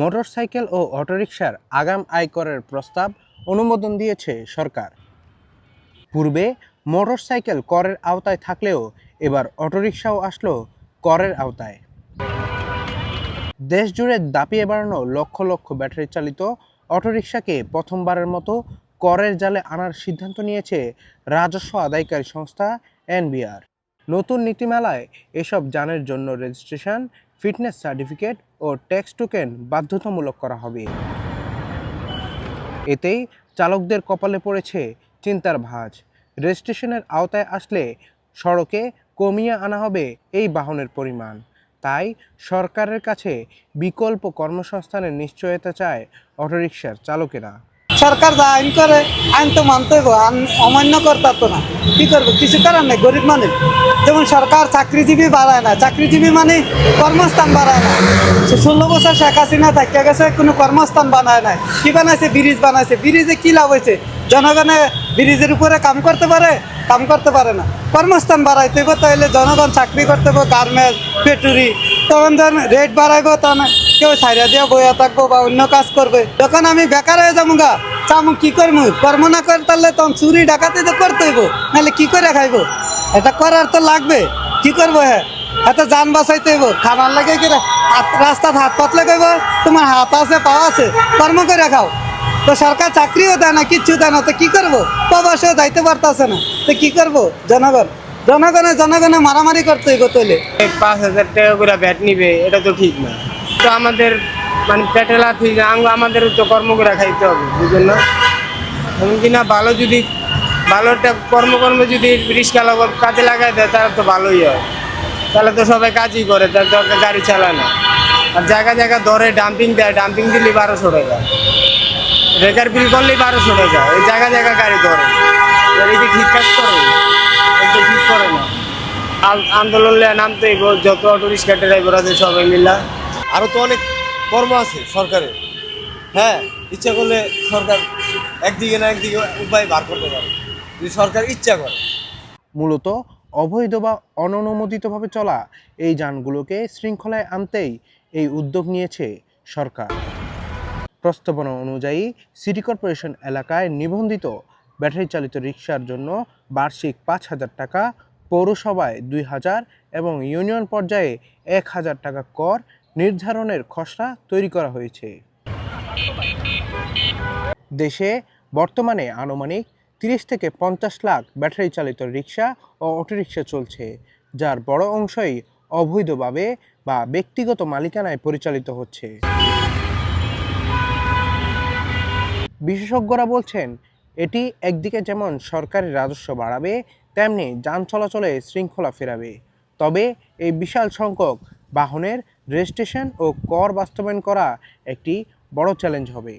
Motorcycle ও অটোরিকশার আগাম আয় করের প্রস্তাব অনুমোদন দিয়েছে সরকার। পূর্বে মোটরসাইকেল করের আওতায় থাকলেও এবার অটোরিকশাও আসলো করের আওতায়। দেশজুড়ে দাপিয়ে বাড়ানো লক্ষ লক্ষ ব্যাটারি চালিত অটোরিকশাকে প্রথমবারের মতো করের জালে আনার সিদ্ধান্ত নিয়েছে রাজস্ব আদায়কারী সংস্থা এনবিআর। নতুন নীতিমালায় এসব যানের জন্য রেজিস্ট্রেশন, ফিটনেস সার্টিফিকেট ও ট্যাক্স টোকেন বাধ্যতামূলক করা হবে। এতেই চালকদের কপালে পড়েছে চিন্তার ভাঁজ। রেজিস্ট্রেশনের আওতায় আসলে সড়কে কমিয়ে আনা হবে এই বাহনের পরিমাণ। তাই সরকারের কাছে বিকল্প কর্মসংস্থানের নিশ্চয়তা চায় অটোরিকশার চালকেরা। সরকার যা আইন করে আইন তো মানতে হইব, অমান্য করতে তো না। কি করবো, কিছু করার নেই। গরিব মানুষ যেমন সরকার চাকরিজীবী বাড়ায় না, চাকরিজীবী মানে কর্মস্থান বাড়ায় না। 16 বছর শেখ হাসিনা থাকা গেছে, কোনো কর্মস্থান বানায় নাই। কি বানাইছে? ব্রিজ বানাইছে। ব্রিজে কি লাভ হয়েছে? জনগণে ব্রিজের উপরে কাম করতে পারে? কাম করতে পারে না। কর্মস্থান বাড়াইতে হইব, তাহলে জনগণ চাকরি করতে হবে, গার্মেন্টস, ফ্যাক্টরি। তখন যখন রেট বাড়াইব তখন কেউ সাইরা দিয়ে বইয়া থাকবো বা অন্য কাজ করবে। যখন আমি বেকার হয়ে যাবো গা, চামু কি করবো? কর্ম না করে তাহলে তখন চুরি ডাকাতি তো করতে হইব, নাহলে কি করে খাইবো? এটা করার তো লাগবে। কি করবো? হ্যাঁ, এত যান বাঁচাইতে হইব। খাবার লাগে কি রাস্তাত হাত পাতলে কইব তোমার হাত আছে, পা আছে, কর্ম করে খাও। তো সরকার চাকরিও দেয় না, কিচ্ছু দেয় না, তো কি করবো? প্রবাসেও যাইতে পারতেছে না, তো কি করবো? জনগণে মারামারি করতে হইব। তাহলে 5,000 টাকা করে ভ্যাট নিবে, এটা তো ঠিক না। তো আমাদের মানে পেটে লাথি, আমাদের তো কর্ম করে খাইতে হবে, বুঝলেন না? এমনকি না ভালো একটা কর্ম যদি রিক্সা কাজে লাগাই দেয় তাহলে তো ভালোই হয়। তাহলে তো সবাই কাজই করে, তার দরকার গাড়ি চালায় না। আর জায়গা ধরে ডাম্পিং দেয়, ডাম্পিং দিলে 1200 টাকা, রেকার বিল করলেই 1200 টাকা। এই জায়গা গাড়ি ধরে, এটা কি ঠিক কাজ করে? এটা ঠিক করে না। আন্দোলন নামতে যত অটো রিক্সা ড্রাইভার আছে সবাই মিলা। আরও তো অনেক কর্ম আছে সরকারের। হ্যাঁ, ইচ্ছা করলে সরকার একদিকে না একদিকে উপায় বার করতে পারে, যদি সরকার ইচ্ছা করে। মূলত অবৈধ বা অননুমোদিতভাবে চলা এই যানগুলোকে শৃঙ্খলায় আনতেই এই উদ্যোগ নিয়েছে সরকার। প্রস্তাবনা অনুযায়ী সিটি কর্পোরেশন এলাকায় নিবন্ধিত ব্যাটারি চালিত রিকশার জন্য বার্ষিক 5,000 টাকা, পৌরসভায় 2,000 এবং ইউনিয়ন পর্যায়ে 1,000 টাকা কর নির্ধারণের খসড়া তৈরি করা হয়েছে। দেশে বর্তমানে আনুমানিক 30 থেকে 50 লাখ ব্যাটারি চালিত রিকশা ও অটোরিকশা চলছে, যার বড় অংশই অবৈধভাবে বা ব্যক্তিগত মালিকানায় পরিচালিত হচ্ছে। বিশেষজ্ঞরা বলছেন, এটি একদিকে যেমন সরকারি রাজস্ব বাড়াবে, তেমনি যান চলাচলে শৃঙ্খলা ফেরাবে। তবে এই বিশাল সংখ্যক বাহনের রেজিস্ট্রেশন ও কর বাস্তবায়ন করা একটি বড় চ্যালেঞ্জ হবে।